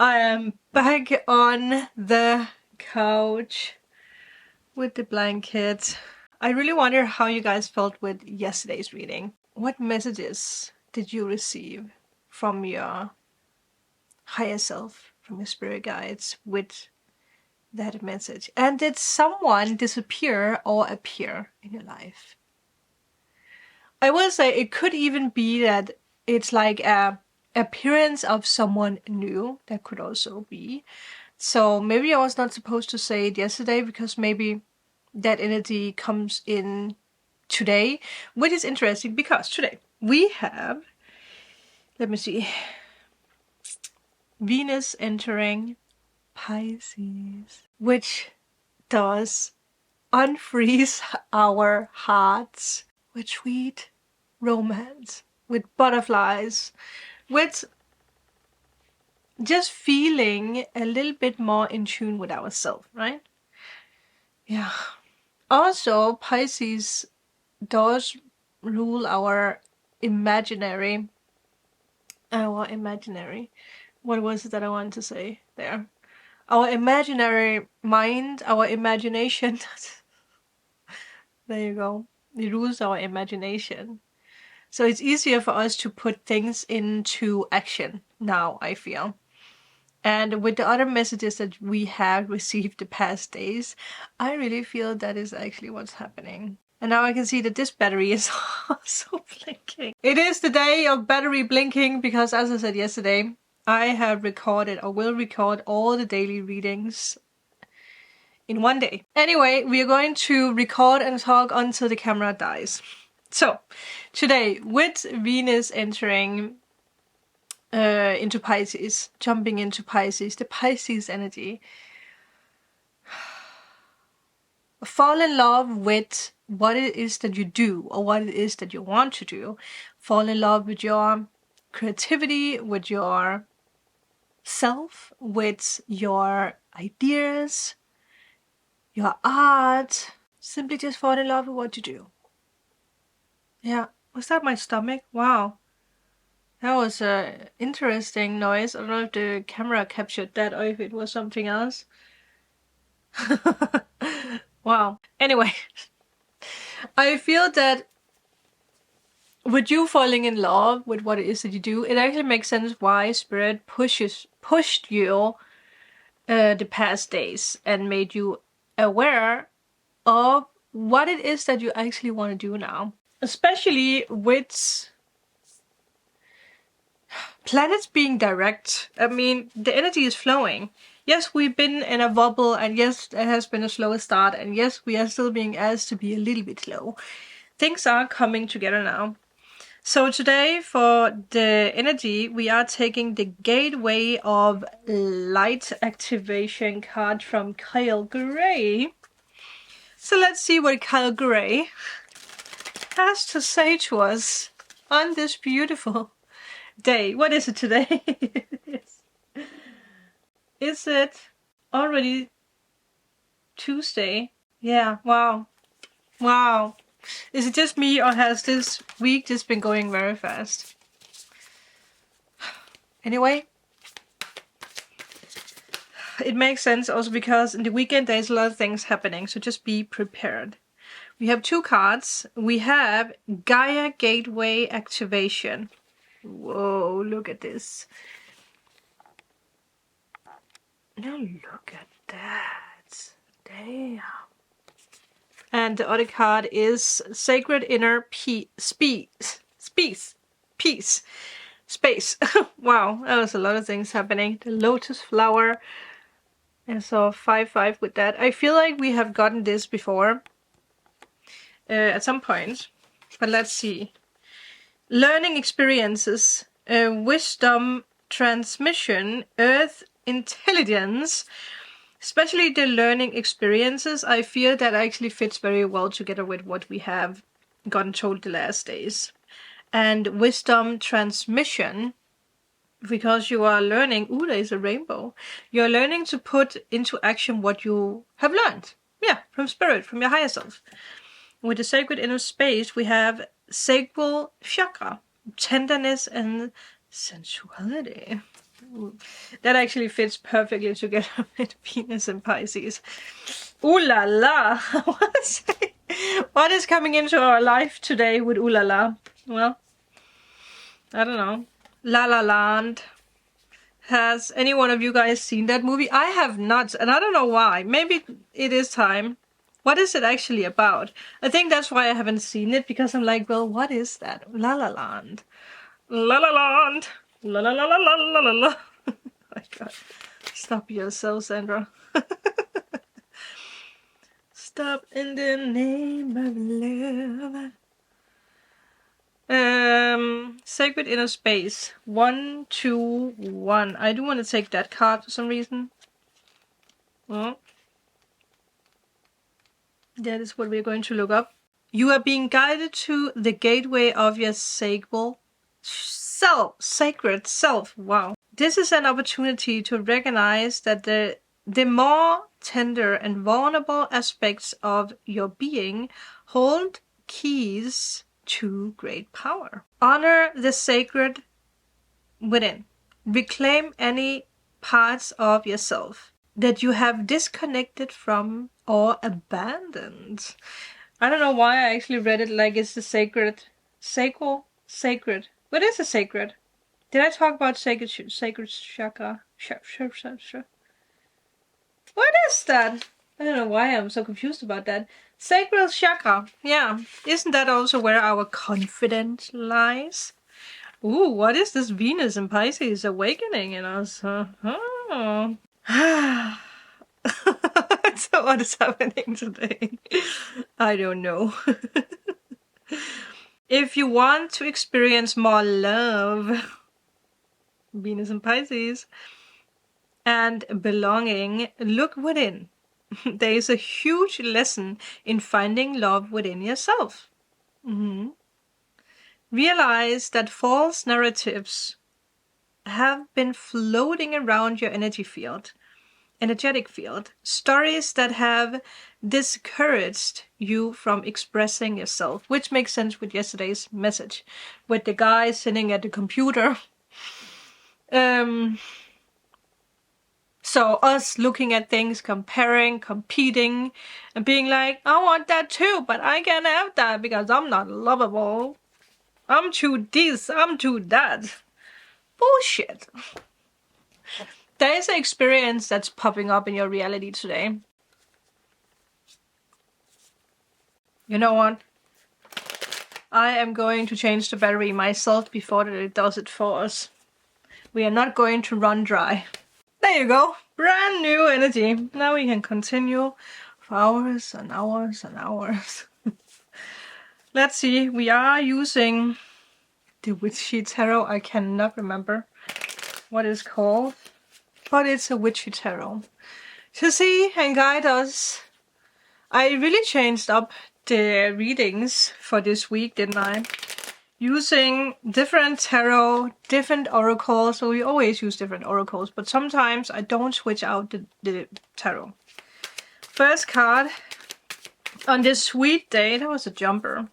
I am back on the couch with the blanket. I really wonder how you guys felt with yesterday's reading. What messages did you receive from your higher self, from your spirit guides with that message? And did someone disappear or appear in your life? I will say it could even be that it's like a appearance of someone new. That could also be. So maybe I was not supposed to say it yesterday because maybe that energy comes in today, which is interesting because today we have, let me see, Venus entering Pisces, which does unfreeze our hearts with sweet romance, with butterflies, with just feeling a little bit more in tune with ourselves, right? Yeah. Also, Pisces does rule our imaginary, what was it that I wanted to say there? Our imaginary mind, our imagination. There you go. It rules our imagination. So it's easier for us to put things into action now, I feel. And with the other messages that we have received the past days, I really feel that is actually what's happening. And now I can see that this battery is also blinking. It is the day of battery blinking because, as I said yesterday, I have recorded or will record all the daily readings in one day. Anyway, we are going to record and talk until the camera dies. So, today, with Venus entering into Pisces, jumping into Pisces, the Pisces energy, fall in love with what it is that you do or what it is that you want to do. Fall in love with your creativity, with your self, with your ideas, your art. Simply just fall in love with what you do. Yeah, was that my stomach? Wow. That was an interesting noise. I don't know if the camera captured that or if it was something else. Wow. Anyway, I feel that with you falling in love with what it is that you do, it actually makes sense why Spirit pushed you the past days and made you aware of what it is that you actually want to do now. Especially with planets being direct. I mean, the energy is flowing. Yes, we've been in a wobble, and yes, it has been a slower start, and yes, we are still being asked to be a little bit slow. Things are coming together now. So today, for the energy, we are taking the Gateway of Light activation card from Kyle Gray. So let's see what Kyle Gray has to say to us on this beautiful day. What is it today? Is it already Tuesday? Yeah, wow. Wow. Is it just me or has this week just been going very fast? Anyway, it makes sense also because in the weekend there's a lot of things happening, so just be prepared. We have two cards. We have Gaia Gateway Activation. Whoa, look at this. Now look at that. Damn. And the other card is Sacred Inner Space. Wow, that was a lot of things happening. The Lotus Flower. And so 5/5 with that. I feel like we have gotten this before. At some point. But let's see. Learning experiences. Wisdom transmission. Earth intelligence. Especially the learning experiences, I feel that actually fits very well together with what we have gotten told the last days. And wisdom transmission, because you are learning, ooh, there's a rainbow. You're learning to put into action what you have learned. Yeah, from spirit, from your higher self. With the sacred inner space, we have sacral chakra, tenderness and sensuality. That actually fits perfectly together with Venus and Pisces. Ooh la la! What is coming into our life today with ooh la la? Well, I don't know. La La Land. Has any one of you guys seen that movie? I have not, and I don't know why. Maybe it is time. What is it actually about? I think that's why I haven't seen it, because I'm like, well, what is that? La La Land. La La Land. La La La La La La La La. Oh my god. Stop yourself, Sandra. Stop in the name of love. Sacred Inner Space. 1, 2, 1. I do want to take that card for some reason. Well, that is what we're going to look up. You are being guided to the gateway of your sacred self. Wow. This is an opportunity to recognize that the more tender and vulnerable aspects of your being hold keys to great power. Honor the sacred within. Reclaim any parts of yourself that you have disconnected from or abandoned. I don't know why I actually read it like it's the sacred. Sacred. What is a sacred? Did I talk about sacred chakra? What is that? I don't know why I'm so confused about that. Sacral chakra. Yeah. Isn't that also where our confidence lies? Ooh, what is this Venus and Pisces awakening in us? So what is happening today? I don't know. If you want to experience more love, Venus and Pisces, and belonging, look within. There is a huge lesson in finding love within yourself. Realize that false narratives have been floating around your energetic field. Stories that have discouraged you from expressing yourself, which makes sense with yesterday's message, with the guy sitting at the computer. So us looking at things, comparing, competing, and being like, I want that too, but I can't have that because I'm not lovable. I'm too this, I'm too that. Bullshit. There is an experience that's popping up in your reality today. You know what? I am going to change the battery myself before it does it for us. We are not going to run dry. There you go. Brand new energy. Now we can continue for hours and hours and hours. Let's see. We are using the Witchy Tarot. I cannot remember what it's called, but it's a Witchy Tarot to see and guide us. I really changed up the readings for this week, didn't I? Using different tarot, different oracles. So we always use different oracles, but sometimes I don't switch out the tarot. First card on this sweet day, that was a jumper.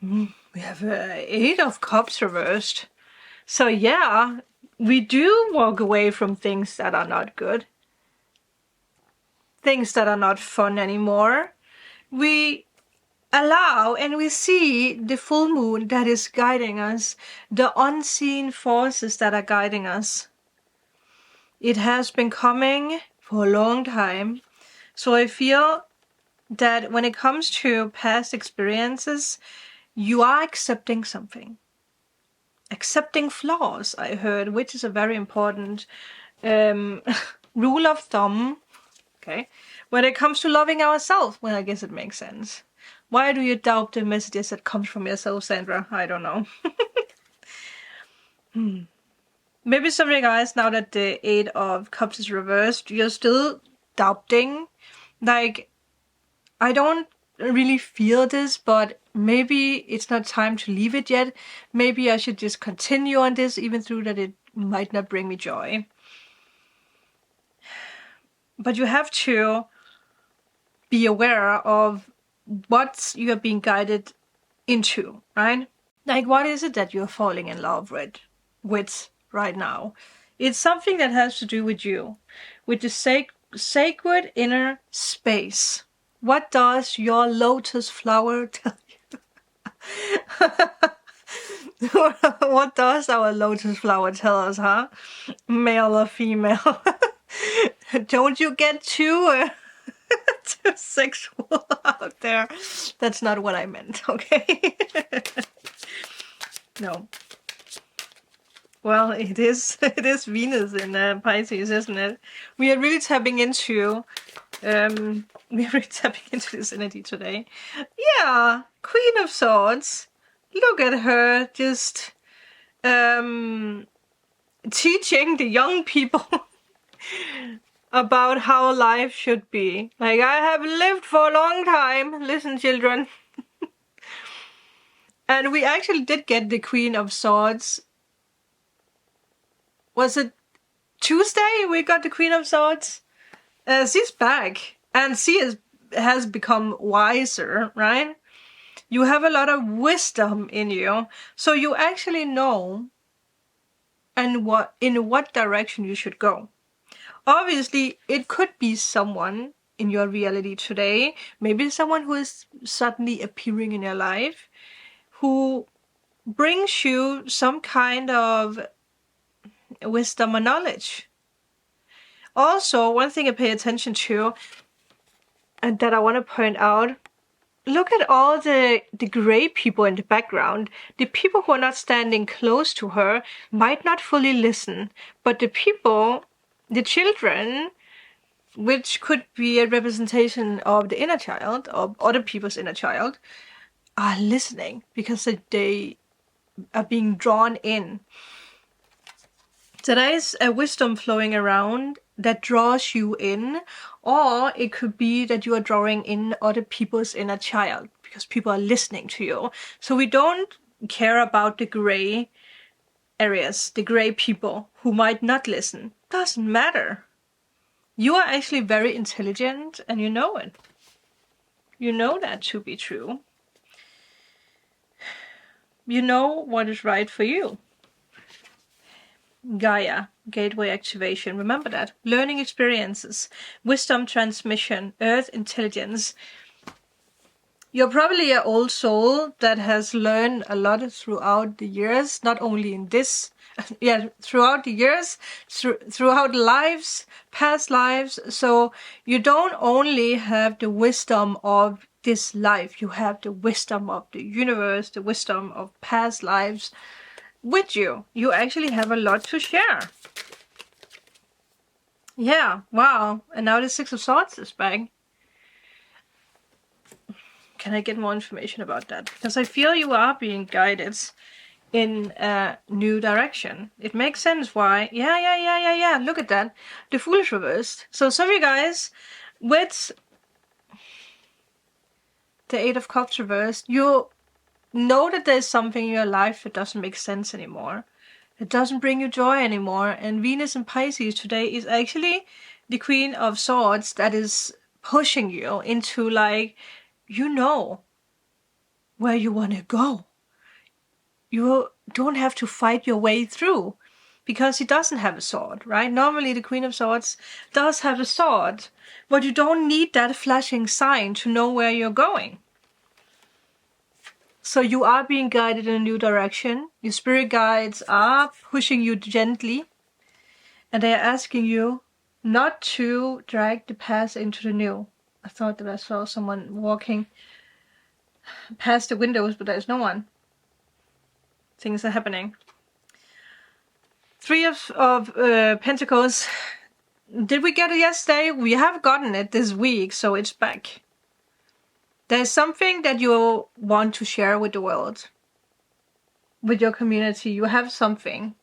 We have 8 of Cups reversed. So yeah, we do walk away from things that are not good. Things that are not fun anymore. We allow and we see the full moon that is guiding us, the unseen forces that are guiding us. It has been coming for a long time. So I feel that when it comes to past experiences, you are accepting something. Accepting flaws, I heard, which is a very important rule of thumb. Okay, when it comes to loving ourselves, well, I guess it makes sense. Why do you doubt the messages that comes from yourself, Sandra? I don't know. Maybe some of you guys, now that the 8 of Cups is reversed, you're still doubting. Like, I don't really feel this, but maybe it's not time to leave it yet. Maybe I should just continue on this, even though that it might not bring me joy. But you have to be aware of what you are being guided into, right? Like, what is it that you're falling in love with right now? It's something that has to do with you, with the sacred inner space. What does your lotus flower tell you? What does our lotus flower tell us, huh? Male or female? Don't you get too sexual out there. That's not what I meant, okay? No. Well, it is Venus in Pisces, isn't it? We are really tapping into this energy today. Yeah, Queen of Swords. Look at her just teaching the young people about how life should be. Like, I have lived for a long time. Listen, children. And we actually did get the Queen of Swords. Was it Tuesday we got the Queen of Swords? She's back. And she has become wiser, right? You have a lot of wisdom in you. So you actually know in what direction you should go. Obviously, it could be someone in your reality today, maybe someone who is suddenly appearing in your life, who brings you some kind of wisdom or knowledge. Also, one thing I pay attention to, and that I want to point out, look at all the gray people in the background. The people who are not standing close to her might not fully listen, but the children, which could be a representation of the inner child, or other people's inner child, are listening because they are being drawn in. So there is a wisdom flowing around that draws you in, or it could be that you are drawing in other people's inner child because people are listening to you. So we don't care about the gray areas, the gray people who might not listen. Doesn't matter. You are actually very intelligent and you know it. You know that to be true. You know what is right for you. Gaia, gateway activation. Remember that. Learning experiences, wisdom transmission, earth intelligence. You're probably an old soul that has learned a lot throughout the years, not only in this, throughout the years, throughout lives, past lives. So you don't only have the wisdom of this life, you have the wisdom of the universe, the wisdom of past lives with you. You actually have a lot to share. Yeah, wow. And now the Six of Swords is back. Can I get more information about that? Because I feel you are being guided in a new direction. It makes sense why. Yeah. Look at that. The Fool is reversed. So some of you guys, with the Eight of Cups reversed, you know that there's something in your life that doesn't make sense anymore. It doesn't bring you joy anymore. And Venus in Pisces today is actually the Queen of Swords that is pushing you into, like, you know where you want to go. You don't have to fight your way through because he doesn't have a sword, right? Normally the Queen of Swords does have a sword, but you don't need that flashing sign to know where you're going. So you are being guided in a new direction. Your spirit guides are pushing you gently, and they are asking you not to drag the past into the new. I thought that I saw someone walking past the windows, but there's no one. Things are happening. Three of Pentacles. Did we get it yesterday? We have gotten it this week, so it's back. There's something that you want to share with the world, with your community. You have something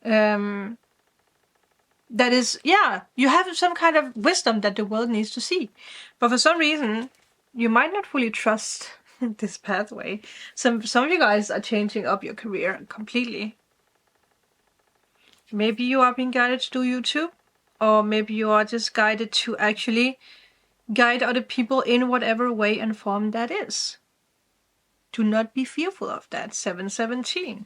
that is, you have some kind of wisdom that the world needs to see. But for some reason, you might not fully trust this pathway. Some of you guys are changing up your career completely. Maybe you are being guided to do YouTube, or maybe you are just guided to actually guide other people in whatever way and form that is. Do not be fearful of that. 717.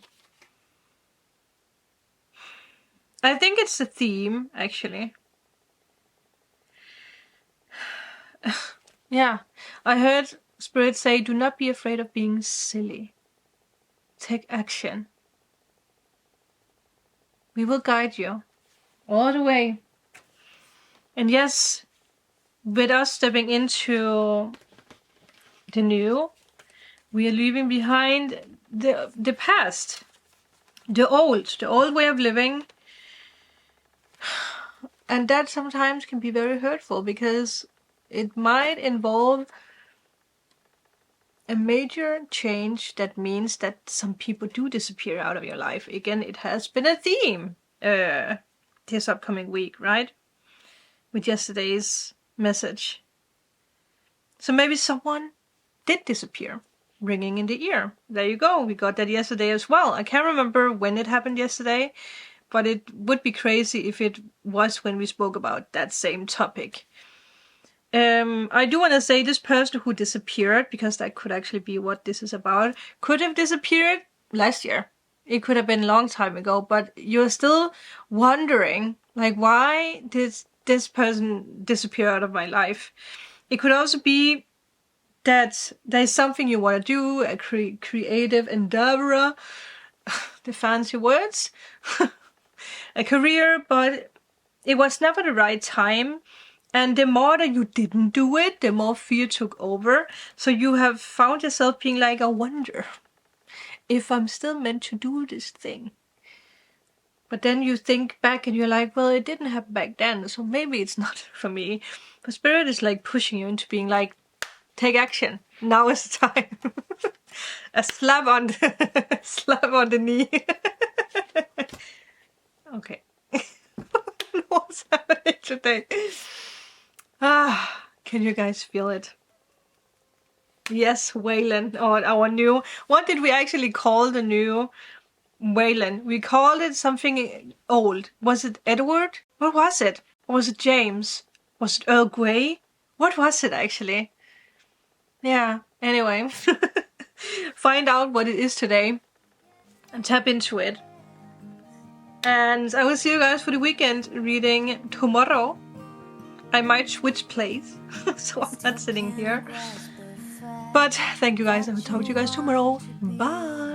I think it's a theme, actually. Yeah, I heard Spirit say, do not be afraid of being silly. Take action. We will guide you all the way. And yes, with us stepping into the new, we are leaving behind the past, the old way of living. And that sometimes can be very hurtful because it might involve a major change that means that some people do disappear out of your life. Again, it has been a theme this upcoming week, right? With yesterday's message. So maybe someone did disappear, ringing in the ear. There you go. We got that yesterday as well. I can't remember when it happened yesterday, but it would be crazy if it was when we spoke about that same topic. I do want to say this person who disappeared, because that could actually be what this is about, could have disappeared last year. It could have been a long time ago, but you're still wondering, like, why did this person disappear out of my life? It could also be that there's something you want to do, a creative endeavor, the fancy words, a career, but it was never the right time. And the more that you didn't do it, the more fear took over. So you have found yourself being like, I wonder if I'm still meant to do this thing. But then you think back and you're like, well, it didn't happen back then, so maybe it's not for me. But Spirit is like pushing you into being like, take action. Now is the time. A slap on the knee. Okay. What's happening today? Can you guys feel it? Yes, Waylon, or our new. What did we actually call the new Waylon? We called it something old. Was it Edward? What was it? Or was it James? Was it Earl Grey? What was it actually? Yeah, anyway. Find out what it is today and tap into it. And I will see you guys for the weekend reading tomorrow. I might switch place, so I'm not sitting here. But thank you guys. I will talk to you guys tomorrow. Bye.